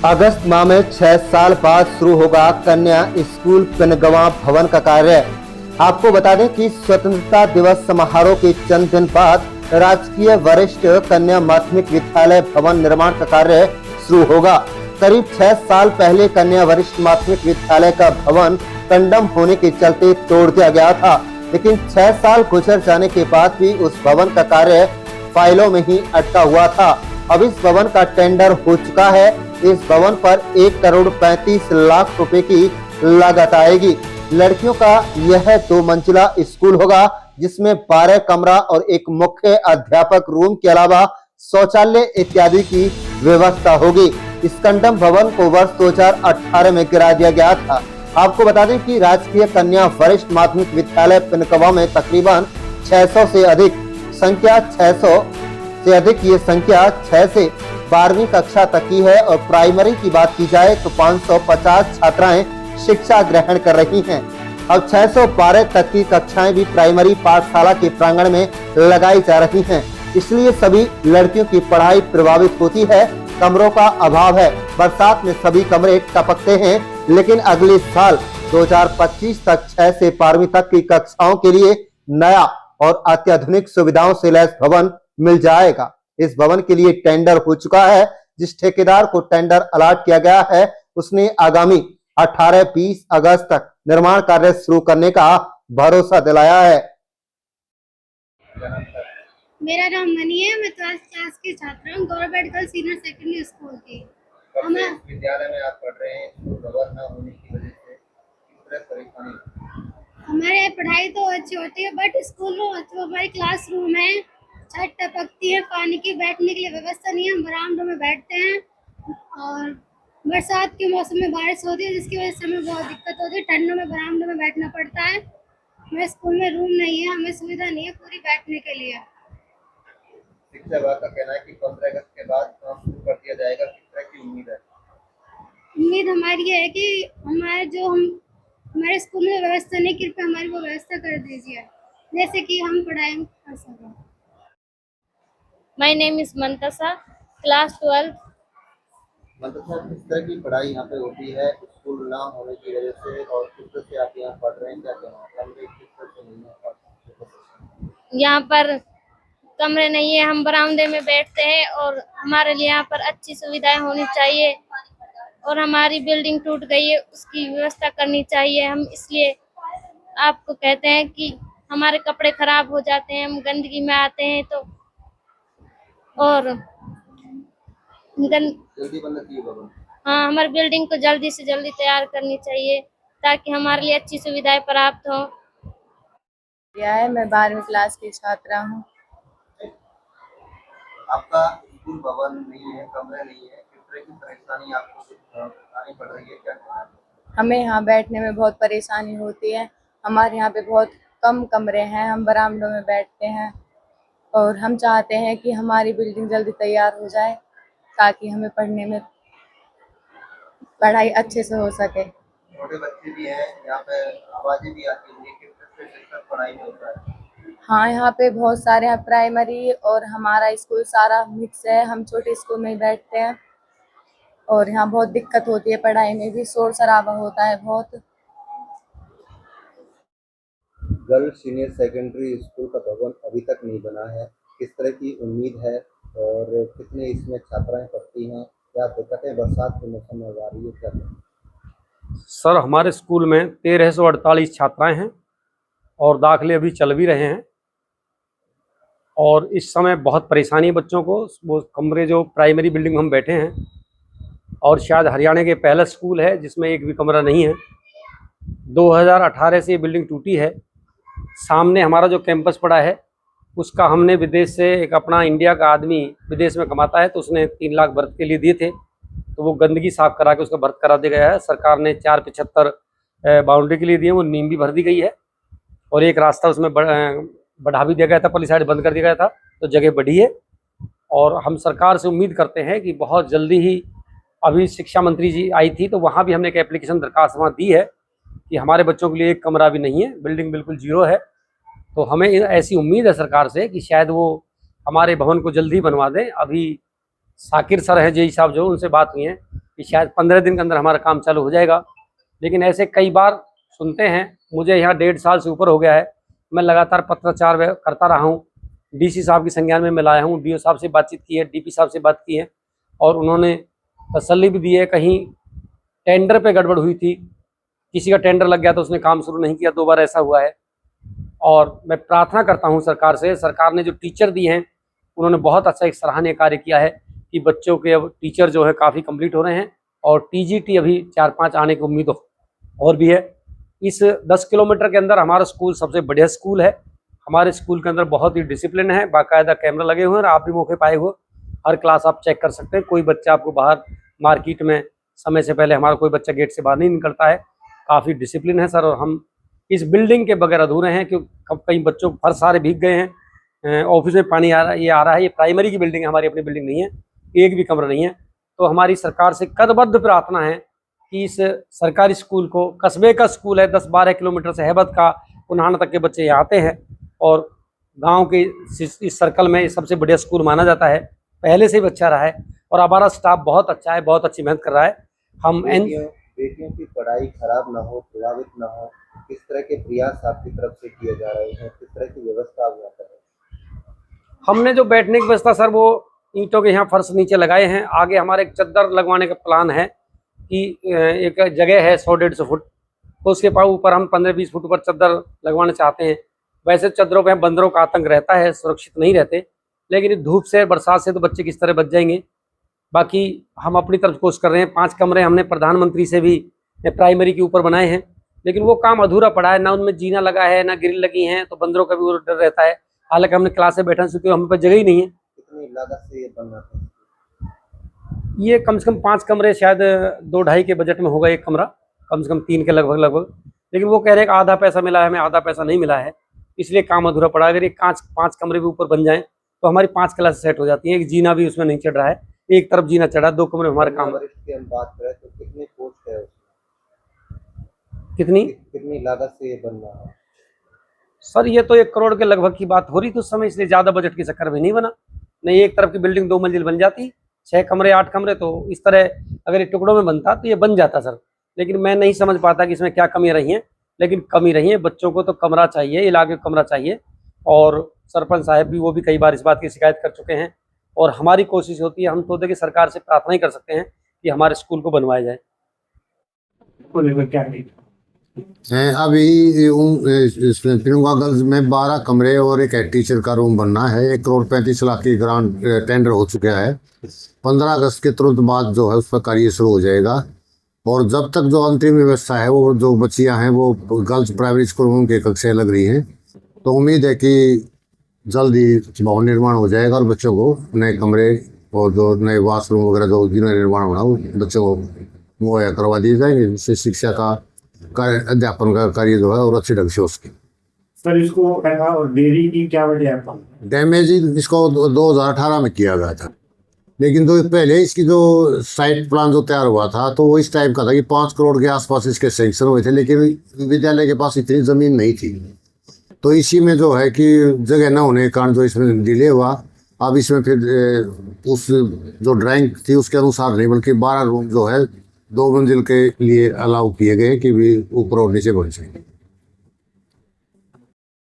अगस्त माह में 6 साल बाद शुरू होगा कन्या स्कूल पिनगवां भवन का कार्य। आपको बता दें कि स्वतंत्रता दिवस समारोह के चंद दिन बाद राजकीय वरिष्ठ कन्या माध्यमिक विद्यालय भवन निर्माण का कार्य शुरू होगा। करीब 6 साल पहले कन्या वरिष्ठ माध्यमिक विद्यालय का भवन कंडम होने के चलते तोड़ दिया गया था, लेकिन 6 साल गुजर जाने के बाद भी उस भवन का कार्य फाइलों में ही अटका हुआ था। अब इस भवन का टेंडर हो चुका है। इस भवन पर 1,35,00,000 रुपए की लागत आएगी। लड़कियों का यह 2 मंजिला स्कूल होगा, जिसमें 12 कमरा और एक मुख्य अध्यापक रूम के अलावा शौचालय इत्यादि की व्यवस्था होगी। इस कंडम भवन को वर्ष 2018 में गिरा दिया गया था। आपको बता दें कि राजकीय कन्या वरिष्ठ माध्यमिक विद्यालय पिनगवां में तकरीबन 600 से अधिक ये संख्या 6 से 12वीं कक्षा तक की है और प्राइमरी की बात की जाए तो 550 छात्राएं शिक्षा ग्रहण कर रही हैं। अब 612 तक की कक्षाएं भी प्राइमरी पाठशाला के प्रांगण में लगाई जा रही हैं। इसलिए सभी लड़कियों की पढ़ाई प्रभावित होती है। कमरों का अभाव है। बरसात में सभी कमरे टपकते हैं, लेकिन अगले साल 2025 तक 6 से 12वीं तक की कक्षाओं के लिए नया और अत्याधुनिक सुविधाओं से लैस भवन मिल जाएगा। इस भवन के लिए टेंडर हो चुका है। जिस ठेकेदार को टेंडर अलॉट किया गया है, उसने आगामी 18-20 अगस्त तक निर्माण कार्य शुरू करने का भरोसा दिलाया है। मेरा नाम मनी है। मैं क्लास की छात्रा हूँ, government girls senior secondary school की। विद्यालय में आप पढ़ रहे हैं, भवन न होने की वजह से किस तरह परेशानी? हमारे पढ़ाई तो अच्छी होती है, बट स्कूल में जो हमारी क्लास रूम है, छत टपकती है, पानी की बैठने के लिए व्यवस्था नहीं है। हम बरामदों में बैठते हैं और बरसात के मौसम में बारिश होती है, जिसकी वजह से हमें बहुत दिक्कत होती है। ठंडों में बरामदों में बैठना पड़ता है। हमारे स्कूल में रूम नहीं है, हमें सुविधा नहीं है पूरी बैठने के लिए। शिक्षा विभाग का कहना है कि 15 अगस्त के बाद काम शुरू कर दिया जाएगा। किस तरह की उम्मीद है? उम्मीद हमारी है कि हमारे स्कूल में व्यवस्था नहीं, कृपया हमारी वो व्यवस्था कर दीजिए, जैसे कि हम पढ़ाई कर सकें। My name is Mantasa, class 12। Mantasa, किस तरह की पढ़ाई यहाँ पे होती है स्कूल ना होने की वजह से, और किस तरह से आप यहाँ पढ़ रहे हैं? क्या कहना है? कमरे किस तरह से नहीं है? यहाँ पर कमरे नहीं है, हम बरामदे में बैठते हैं और हमारे लिए यहाँ पर अच्छी सुविधाएं होनी चाहिए। और हमारी बिल्डिंग टूट गई है, उसकी व्यवस्था करनी चाहिए। हम इसलिए आपको कहते हैं कि हमारे कपड़े खराब हो जाते हैं, हम गंदगी में आते हैं तो, और जल्दी बनना चाहिए भवन। हाँ, हमारी बिल्डिंग को जल्दी से जल्दी तैयार करनी चाहिए ताकि हमारे लिए अच्छी सुविधाएं प्राप्त हो। मैं 12वीं क्लास की छात्रा हूँ। आपका स्कूल भवन नहीं है, कमरे नहीं है, किस तरह की परेशानी आपको आनी पड़ रही है? क्या कहना है? हमें यहाँ बैठने में बहुत परेशानी होती है। हमारे यहाँ पे बहुत कम कमरे हैं, हम बरामदों में बैठते हैं और हम चाहते हैं कि हमारी बिल्डिंग जल्दी तैयार हो जाए ताकि हमें पढ़ने में पढ़ाई अच्छे से हो सके। छोटे बच्चे भी हैं यहाँ पे, आवाजें भी आती है, किस तरह से शिक्षक पढ़ाई में होता है? हाँ, यहाँ पे बहुत सारे हैं, प्राइमरी और हमारा स्कूल सारा मिक्स है। हम छोटे स्कूल में ही बैठते हैं और यहाँ बहुत दिक्कत होती है, पढ़ाई में भी शोर शराबा होता है बहुत। गर्ल्स सीनियर सेकेंडरी स्कूल का भवन अभी तक नहीं बना है। किस तरह की उम्मीद है और कितने इसमें छात्राएं पढ़ती हैं? क्या दिक्कतें बरसात के मौसम में आ रही है? क्या सर, हमारे स्कूल में 1348 छात्राएं हैं और दाखिले अभी चल भी रहे हैं और इस समय बहुत परेशानी है बच्चों को। वो कमरे जो प्राइमरी बिल्डिंग में हम बैठे हैं, और शायद हरियाणा के पहला स्कूल है जिसमें एक भी कमरा नहीं है। 2018 से ये बिल्डिंग टूटी है। सामने हमारा जो कैंपस पड़ा है, उसका हमने विदेश से एक अपना इंडिया का आदमी विदेश में कमाता है, तो उसने 3 लाख बर्थ के लिए दिए थे, तो वो गंदगी साफ करा के उसका बर्थ करा दिया गया है। सरकार ने 475 बाउंड्री के लिए दिए, वो नीम भी भर दी गई है और एक रास्ता उसमें बढ़ा भी दिया गया था, पहली साइड बंद कर दिया गया था, तो जगह बढ़ी है। और हम सरकार से उम्मीद करते हैं कि बहुत जल्दी ही, अभी शिक्षा मंत्री जी आई थी तो वहाँ भी हमने एक एप्लीकेशन दरखास्त वहाँ दी है कि हमारे बच्चों के लिए एक कमरा भी नहीं है, बिल्डिंग बिल्कुल जीरो है। तो हमें ऐसी उम्मीद है सरकार से कि शायद वो हमारे भवन को जल्दी बनवा दें। अभी साकिर सर हैं जेई साहब, जो उनसे बात हुई है कि कि शायद 15 दिन के अंदर हमारा काम चालू हो जाएगा, लेकिन ऐसे कई बार सुनते हैं। मुझे यहाँ 1.5 साल से ऊपर हो गया है, मैं लगातार पत्राचार करता रहा हूँ, डीसी साहब के संज्ञान में मैं लाया हूँ, डीओ साहब से बातचीत की है, डीपी साहब से बात की है और उन्होंने तसल्ली भी दी है। कहीं टेंडर पे गड़बड़ हुई थी, किसी का टेंडर लग गया तो उसने काम शुरू नहीं किया, 2 बार ऐसा हुआ है। और मैं प्रार्थना करता हूं सरकार से, सरकार ने जो टीचर दिए हैं उन्होंने बहुत अच्छा एक सराहनीय कार्य किया है कि बच्चों के अब टीचर जो है काफ़ी कंप्लीट हो रहे हैं और टीजीटी अभी 4-5 आने की उम्मीद और भी है। इस 10 किलोमीटर के अंदर हमारा स्कूल सबसे बढ़िया स्कूल है। हमारे स्कूल के अंदर बहुत ही डिसिप्लिन है, बाकायदा कैमरा लगे हुए हैं और आप भी मौके पाए हो, हर क्लास आप चेक कर सकते हैं। कोई बच्चा आपको बाहर मार्केट में समय से पहले हमारा कोई बच्चा गेट से बाहर नहीं निकलता है, काफ़ी डिसिप्लिन है सर। और हम इस बिल्डिंग के बगैर अधूरे हैं क्योंकि कई बच्चों को फर्श सारे भीग गए हैं, ऑफिस में पानी आ रहा है। ये प्राइमरी की बिल्डिंग है, हमारी अपनी बिल्डिंग नहीं है, एक भी कमरा नहीं है। तो हमारी सरकार से कदबद्ध प्रार्थना है कि इस सरकारी स्कूल को, कस्बे का स्कूल है, 10-12 किलोमीटर से हैबत का पुनाहाना तक के बच्चे यहाँ आते हैं और गांव के इस सर्कल में सबसे बढ़िया स्कूल माना जाता है, पहले से ही अच्छा रहा है और हमारा स्टाफ बहुत अच्छा है, बहुत अच्छी मेहनत कर रहा है। हम बेटियों की पढ़ाई खराब ना हो, प्रभावित ना हो, किस तरह के प्रयास आपकी तरफ से किए जा रहे हैं, किस तरह की व्यवस्था आप यहाँ कर रहे हैं? हमने जो बैठने की व्यवस्था सर वो ईंटों के यहाँ फर्श नीचे लगाए हैं। आगे हमारे एक चद्दर लगवाने का प्लान है कि एक जगह है 100-150 फुट, तो उसके ऊपर हम 15-20 फुट ऊपर चद्दर लगवाना चाहते हैं। वैसे चद्दरों पे बंदरों का आतंक रहता है, सुरक्षित नहीं रहते, लेकिन धूप से बरसात से तो बच्चे किस तरह बच जाएंगे। बाकी हम अपनी तरफ कोशिश कर रहे हैं। 5 कमरे हमने प्रधानमंत्री से भी प्राइमरी के ऊपर बनाए हैं, लेकिन वो काम अधूरा पड़ा है, ना उनमें जीना लगा है, ना ग्रिल लगी हैं, तो बंदरों का भी डर रहता है। हालांकि हमने क्लास से बैठा क्योंकि हम पे जगह ही नहीं है। कितनी लागत से ये बनना था? ये कम से कम 5 कमरे शायद 2-2.5 के बजट में होगा एक कमरा, कम से कम 3 के लगभग। लेकिन वो कह रहे हैं कि आधा पैसा मिला है, हमें आधा पैसा नहीं मिला है, इसलिए काम अधूरा पड़ा। अगर ये 5 कमरे भी ऊपर बन जाएं तो हमारी 5 क्लास सेट हो जाती हैं। एक जीना भी उसमें नहीं चढ़ रहा है, एक तरफ जीना चढ़ा, 2 कमरे हमारे काम। वरिष्ठ की हम बात करें तो कितनी पोस्ट है, कितनी लागत से ये बन रहा है? सर ये तो 1 करोड़ के लगभग की बात हो रही थी उस समय, इसलिए ज़्यादा बजट के चक्कर में नहीं बना। नहीं एक तरफ की बिल्डिंग 2 मंजिल बन जाती, 6 कमरे 8 कमरे, तो इस तरह अगर ये टुकड़ों में बनता तो ये बन जाता सर। लेकिन मैं नहीं समझ पाता कि इसमें क्या कमियाँ रही हैं, लेकिन कमी रही है। बच्चों को तो कमरा चाहिए, इलाके को कमरा चाहिए, और सरपंच साहब भी वो भी कई बार इस बात की शिकायत कर चुके हैं। और हमारी कोशिश होती है, हम तो देखिए सरकार से प्रार्थना ही कर सकते हैं कि हमारे स्कूल को बनवाया जाए। अभी इसमें तिरुंगा गर्ल्स में 12 कमरे और एक हेड टीचर का रूम बनना है। 1 करोड़ 35 लाख की ग्रांट टेंडर हो चुका है। 15 अगस्त के तुरंत बाद जो है उस पर कार्य शुरू हो जाएगा। और जब तक जो अंतरिम व्यवस्था है, वो जो बच्चियां हैं वो गर्ल्स प्राइमरी स्कूल के कक्षाएं लग रही हैं, तो उम्मीद है कि जल्द ही भवन निर्माण हो जाएगा और बच्चों को नए कमरे और जो नए वाशरूम वगैरह जो जिनका निर्माण होना वो बच्चों को मुहैया करवा दिए जाएंगे, जिससे शिक्षा का कार्य, अध्यापन का कार्य जो है और अच्छे ढंग से उसकी। सर इसको और देरी की क्या वजह है? डैमेज इसको 2018 में किया गया था, लेकिन तो पहले इसकी जो साइट प्लान जो तैयार हुआ था तो वो इस टाइप का था कि 5 करोड़ के आसपास इसके सैंक्शन हुए थे, लेकिन विद्यालय के पास इतनी ज़मीन नहीं थी। तो इसी में जो है कि जगह न होने के कारण जो इसमें डिले हुआ। अब इसमें फिर उस जो ड्राइंग थी उसके अनुसार नहीं, बल्कि 12 रूम जो है 2 मंजिल के लिए अलाउ किए गए कि भी ऊपर और नीचे बन सकें।